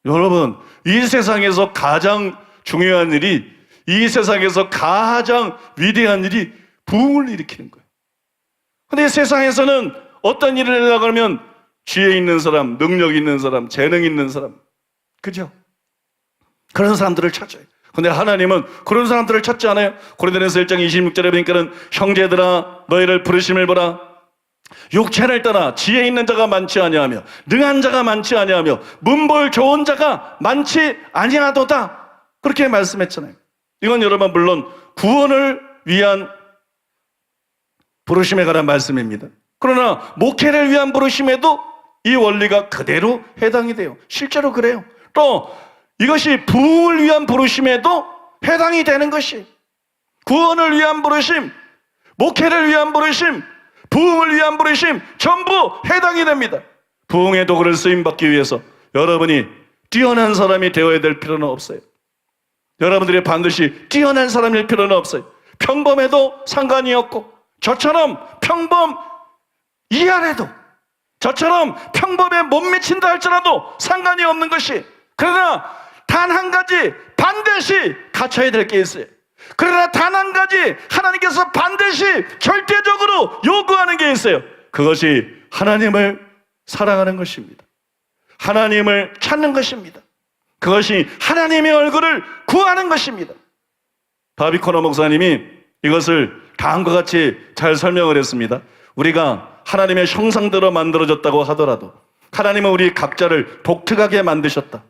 여러분, 이 세상에서 가장 중요한 일이, 이 세상에서 가장 위대한 일이 부흥을 일으키는 거예요. 근데 세상에서는 어떤 일을 하려고 하면 지혜 있는 사람, 능력 있는 사람, 재능 있는 사람, 그죠? 그런 사람들을 찾아요. 근데 하나님은 그런 사람들을 찾지 않아요. 고린도전서 1장 26절에 보니까는 형제들아 너희를 부르심을 보라. 육체를 떠나 지혜 있는 자가 많지 아니하며 능한 자가 많지 아니하며 문볼 좋은 자가 많지 아니하도다. 그렇게 말씀했잖아요. 이건 여러분 물론 구원을 위한 부르심에 관한 말씀입니다. 그러나 목회를 위한 부르심에도 이 원리가 그대로 해당이 돼요. 실제로 그래요. 또 이것이 부흥을 위한 부르심에도 해당이 되는 것이, 구원을 위한 부르심, 목회를 위한 부르심, 부흥을 위한 부르심 전부 해당이 됩니다. 부흥의 도구를 쓰임받기 위해서 여러분이 뛰어난 사람이 되어야 될 필요는 없어요. 여러분들이 반드시 뛰어난 사람일 필요는 없어요. 평범해도 상관이 없고, 저처럼 평범 이하래도, 저처럼 평범에 못 미친다 할지라도 상관이 없는 것이, 그러나 단 한 가지 반드시 갖춰야 될 게 있어요. 그러나 단 한 가지 하나님께서 반드시 절대적으로 요구하는 게 있어요. 그것이 하나님을 사랑하는 것입니다. 하나님을 찾는 것입니다. 그것이 하나님의 얼굴을 구하는 것입니다. 바비 코너 목사님이 이것을 다음과 같이 잘 설명을 했습니다. 우리가 하나님의 형상대로 만들어졌다고 하더라도 하나님은 우리 각자를 독특하게 만드셨다.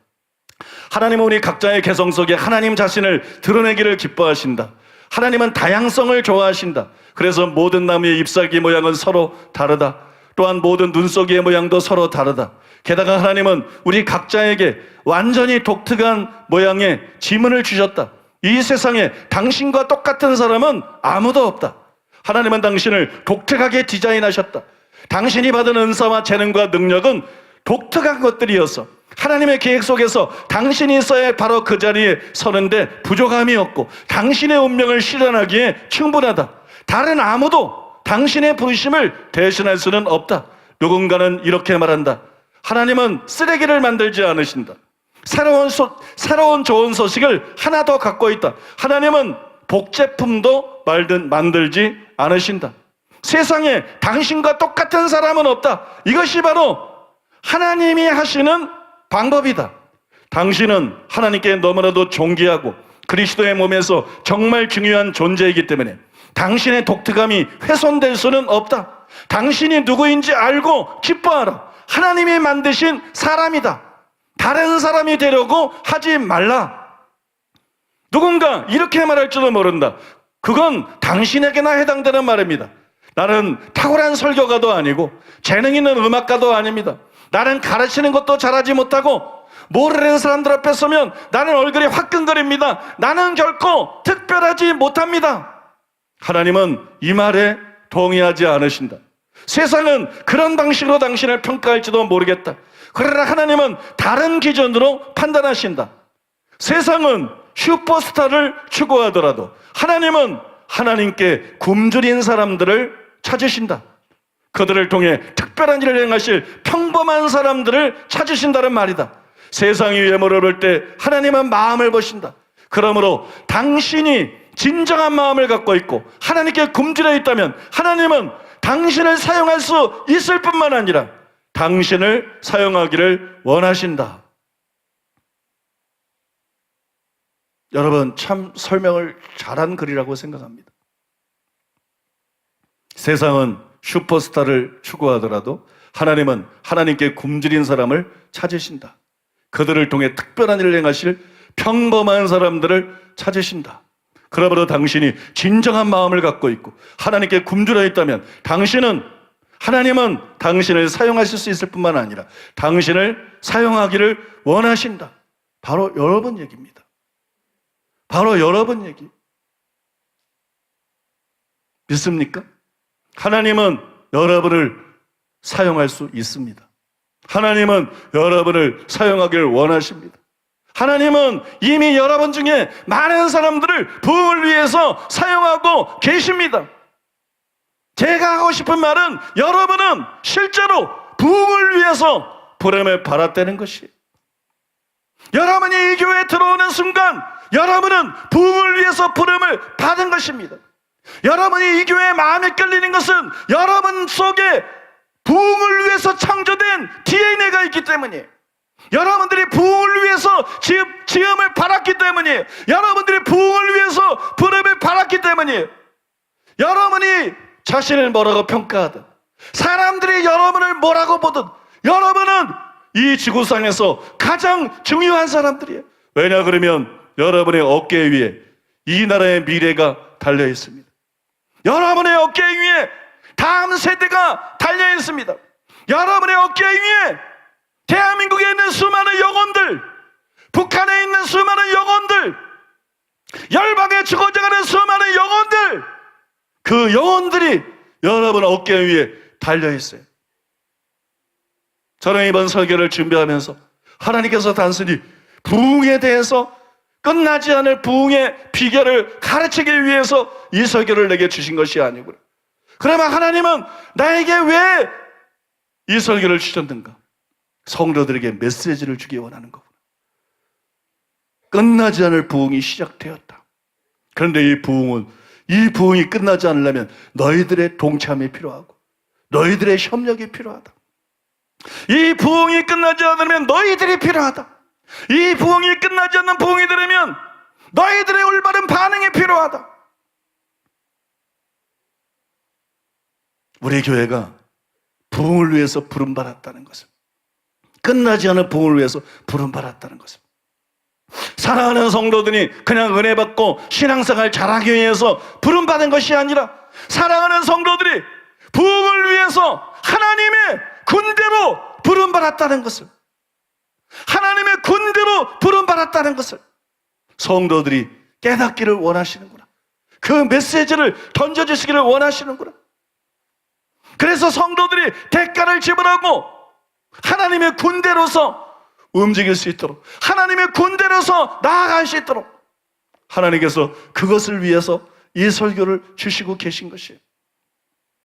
하나님은 우리 각자의 개성 속에 하나님 자신을 드러내기를 기뻐하신다. 하나님은 다양성을 좋아하신다. 그래서 모든 나무의 잎사귀 모양은 서로 다르다. 또한 모든 눈속이의 모양도 서로 다르다. 게다가 하나님은 우리 각자에게 완전히 독특한 모양의 지문을 주셨다. 이 세상에 당신과 똑같은 사람은 아무도 없다. 하나님은 당신을 독특하게 디자인하셨다. 당신이 받은 은사와 재능과 능력은 독특한 것들이어서 하나님의 계획 속에서 당신이 있어야 바로 그 자리에 서는데 부족함이 없고 당신의 운명을 실현하기에 충분하다. 다른 아무도 당신의 부르심을 대신할 수는 없다. 누군가는 이렇게 말한다. 하나님은 쓰레기를 만들지 않으신다. 새로운 좋은 소식을 하나 더 갖고 있다. 하나님은 복제품도 만들지 않으신다. 세상에 당신과 똑같은 사람은 없다. 이것이 바로 하나님이 하시는 방법이다. 당신은 하나님께 너무나도 존귀하고 그리스도의 몸에서 정말 중요한 존재이기 때문에 당신의 독특함이 훼손될 수는 없다. 당신이 누구인지 알고 기뻐하라. 하나님이 만드신 사람이다. 다른 사람이 되려고 하지 말라. 누군가 이렇게 말할지도 모른다. 그건 당신에게나 해당되는 말입니다. 나는 탁월한 설교가도 아니고 재능 있는 음악가도 아닙니다. 나는 가르치는 것도 잘하지 못하고 모르는 사람들 앞에 서면 나는 얼굴이 화끈거립니다. 나는 결코 특별하지 못합니다. 하나님은 이 말에 동의하지 않으신다. 세상은 그런 방식으로 당신을 평가할지도 모르겠다. 그러나 하나님은 다른 기준으로 판단하신다. 세상은 슈퍼스타를 추구하더라도 하나님은 하나님께 굶주린 사람들을 찾으신다. 그들을 통해 특별한 일을 행하실 평범한 사람들을 찾으신다는 말이다. 세상이 외모를 볼 때 하나님은 마음을 보신다. 그러므로 당신이 진정한 마음을 갖고 있고 하나님께 굶주려 있다면 하나님은 당신을 사용할 수 있을 뿐만 아니라 당신을 사용하기를 원하신다. 여러분, 참 설명을 잘한 글이라고 생각합니다. 세상은 슈퍼스타를 추구하더라도 하나님은 하나님께 굶주린 사람을 찾으신다. 그들을 통해 특별한 일을 행하실 평범한 사람들을 찾으신다. 그러므로 당신이 진정한 마음을 갖고 있고 하나님께 굶주려 있다면 하나님은 당신을 사용하실 수 있을 뿐만 아니라 당신을 사용하기를 원하신다. 바로 여러분 얘기입니다. 바로 여러분 얘기. 믿습니까? 하나님은 여러분을 사용할 수 있습니다. 하나님은 여러분을 사용하기를 원하십니다. 하나님은 이미 여러분 중에 많은 사람들을 부흥을 위해서 사용하고 계십니다. 제가 하고 싶은 말은 여러분은 실제로 부흥을 위해서 부름을 받았다는 것이에요. 여러분이 이 교회에 들어오는 순간 여러분은 부흥을 위해서 부름을 받은 것입니다. 여러분이 이 교회에 마음에 끌리는 것은 여러분 속에 부흥을 위해서 창조된 DNA가 있기 때문이에요. 여러분들이 부흥을 위해서 지음을 받았기 때문이에요. 여러분들이 부흥을 위해서 부름을 받았기 때문이에요. 여러분이 자신을 뭐라고 평가하든, 사람들이 여러분을 뭐라고 보든, 여러분은 이 지구상에서 가장 중요한 사람들이에요. 왜냐 그러면 여러분의 어깨 위에 이 나라의 미래가 달려 있습니다. 여러분의 어깨 위에 다음 세대가 달려 있습니다. 여러분의 어깨 위에 대한민국에 있는 수많은 영혼들, 북한에 있는 수많은 영혼들, 열방에 죽어져가는 수많은 영혼들, 그 영혼들이 여러분 어깨 위에 달려 있어요. 저는 이번 설교를 준비하면서 하나님께서 단순히 부흥에 대해서 끝나지 않을 부흥의 비결을 가르치기 위해서 이 설교를 내게 주신 것이 아니고요. 그러면 하나님은 나에게 왜 이 설교를 주셨는가? 성도들에게 메시지를 주기 원하는 거구나. 끝나지 않을 부흥이 시작되었다. 그런데 이 부흥이 끝나지 않으려면 너희들의 동참이 필요하고 너희들의 협력이 필요하다. 이 부흥이 끝나지 않으면 너희들이 필요하다. 이 부흥이 끝나지 않는 부흥이 되려면 너희들의 올바른 반응이 필요하다. 우리 교회가 부흥을 위해서 부름받았다는 것은, 끝나지 않은 부흥을 위해서 부름받았다는 것은, 사랑하는 성도들이 그냥 은혜 받고 신앙생활 잘하기 위해서 부름받은 것이 아니라 사랑하는 성도들이 부흥을 위해서 하나님의 군대로 부름받았다는 것을, 하나님의 군대로 부름받았다는 것을 성도들이 깨닫기를 원하시는구나. 그 메시지를 던져주시기를 원하시는구나. 그래서 성도들이 대가를 지불하고 하나님의 군대로서 움직일 수 있도록, 하나님의 군대로서 나아갈 수 있도록 하나님께서 그것을 위해서 이 설교를 주시고 계신 것이에요.